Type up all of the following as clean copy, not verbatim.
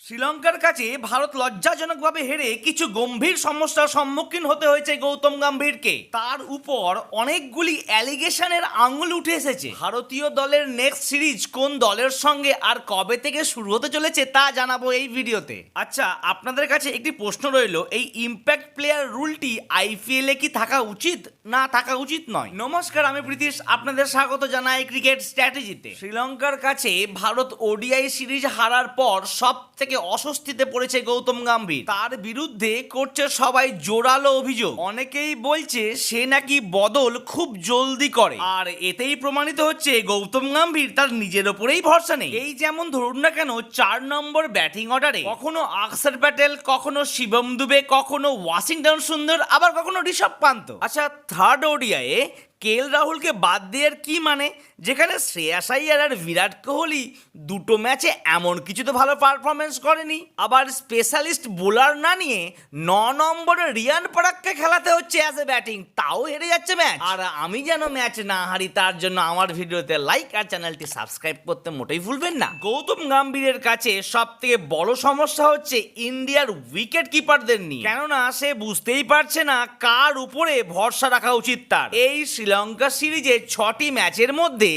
শ্রীলঙ্কার কাছে ভারত লজ্জাজনকভাবে হেরে কিছু গম্ভীর সমস্যার সম্মুখীন হতে হয়েছে গৌতম গম্ভীরকে। তার উপর অনেকগুলি অ্যালিগেশনের আঙুল উঠে এসেছে। ভারতীয় দলের নেক্সট সিরিজ কোন দলের সঙ্গে আর কবে থেকে শুরু হতে চলেছে তা জানাবো এই ভিডিওতে। আচ্ছা, আপনাদের কাছে একটি প্রশ্ন রইল, এই ইম্প্যাক্ট প্লেয়ার রুলটি আইপিএল এ কি থাকা উচিত না থাকা উচিত নয়? নমস্কার, আমি প্রীতিশ, আপনাদের স্বাগত জানাই ক্রিকেট স্ট্র্যাটেজিতে। শ্রীলঙ্কার কাছে ভারত ওডিআই সিরিজ হারার পর সব থেকে অস্বস্তিতে পড়েছে গৌতম গম্ভীর। তার বিরুদ্ধে করছে সবাই জোরালো অভিযোগ। অনেকেই বলছে সে নাকি বদল খুব জলদি করে, আর এতেই প্রমাণিত হচ্ছে গৌতম গম্ভীর তার নিজের ওপরেই ভরসা নেই। এই যেমন ধরুন না কেন, 4 নম্বর ব্যাটিং অর্ডারে কখনো অক্ষর প্যাটেল, কখনো শিবম দুবে, কখনো ওয়াশিংটন সুন্দর, আবার কখনো ঋষভ পান্ত। আচ্ছা, থার্ড ওডিআইয়ে কেএল রাহুলকে বাদ দেওয়ার কি মানে, যেখানে শ্রেয়াস আইয়ার আর বিরাট কোহলি দুটো ম্যাচে এমন কিছু তো ভালো পারফরমেন্স করেনি। আবার স্পেশালিস্ট বোলার না নিয়ে 9 নম্বরে রিয়ান পরাগকে খেলাতে হচ্ছে অ্যাজ এ ব্যাটিং, তাও হেরে যাচ্ছে ম্যাচ। আর আমি যেন ম্যাচ না হারি তার জন্য আমার ভিডিওতে লাইক আর চ্যানেলটি সাবস্ক্রাইব করতে মোটেই ভুলবেন না। গৌতম গম্ভীরের কাছে সব থেকে বড় সমস্যা হচ্ছে ইন্ডিয়ার উইকেট কিপারদের নিয়ে, কেননা সে বুঝতেই পারছে না কার উপরে ভরসা রাখা উচিত তার। এই শ্রীলঙ্কা সিরিজে 6টি ম্যাচের মধ্যে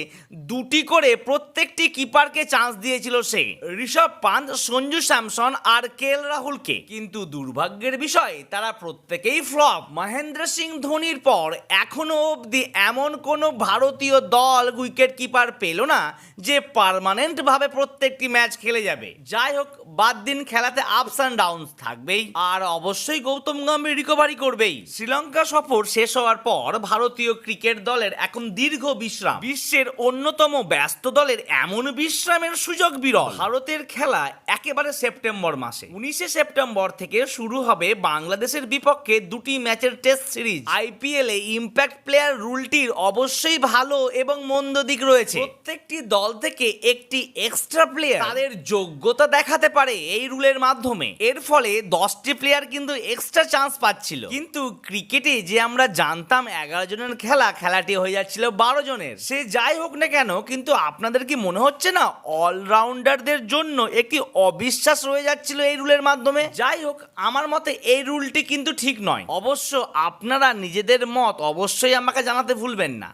2টি করে প্রত্যেকটি কিপারকে চান্স দিয়েছিল সে, ঋষভ পান্ত, সঞ্জু স্যামসন আর কেএল রাহুলকে। কিন্তু দুর্ভাগ্যের বিষয় তারা প্রত্যেকেই ফ্লপ। মহেন্দ্র সিং ধোনির পর এখনো অবধি এমন কোনো ভারতীয় দল উইকেট কিপার পেল না যে পার্মানেন্ট ভাবে প্রত্যেকটি ম্যাচ খেলে যাবে। যাই হোক, বাদ দিন, খেলাতে আপস অ্যান্ড ডাউনস থাকবেই, আর অবশ্যই গৌতম গম্ভীর রিকভারি করবেই। শ্রীলঙ্কা সফর শেষ হওয়ার পর ভারতীয় ক্রিকেট দলের এখন দীর্ঘ বিশ্রাম। বিশ্বের অন্যতম ব্যস্ত দলের এমন বিশ্রামের সুযোগ বিরল। ভারতের খেলা একেবারে সেপ্টেম্বর মাসে। 19শে সেপ্টেম্বর থেকে শুরু হবে বাংলাদেশের বিপক্ষে 2টি ম্যাচের টেস্ট সিরিজ। আইপিএল এ ইম্প্যাক্ট প্লেয়ার রুলটির অবশ্যই ভালো এবং মন্দ দিক রয়েছে। প্রত্যেকটি দল থেকে একটি এক্সট্রা প্লেয়ার তাদের যোগ্যতা দেখাতে পারে এই রুলের মাধ্যমে। এর ফলে 10টি প্লেয়ার কিন্তু এক্সট্রা চান্স পাচ্ছিল। কিন্তু ক্রিকেটে যে আমরা জানতাম 11 জনের খেলাটি হয়ে যাচ্ছিল 12 জনের। সে যাই হোক না কেন, কিন্তু আপনাদের কি মনে হচ্ছে না অলরাউন্ডারদের জন্য একটি অবিশ্বাস রয়ে যাচ্ছিল এই রুলের মাধ্যমে? যাই হোক, আমার মতে এই রুলটি কিন্তু ঠিক নয়। অবশ্য আপনারা নিজেদের মত অবশ্যই আমাকে জানাতে ভুলবেন না।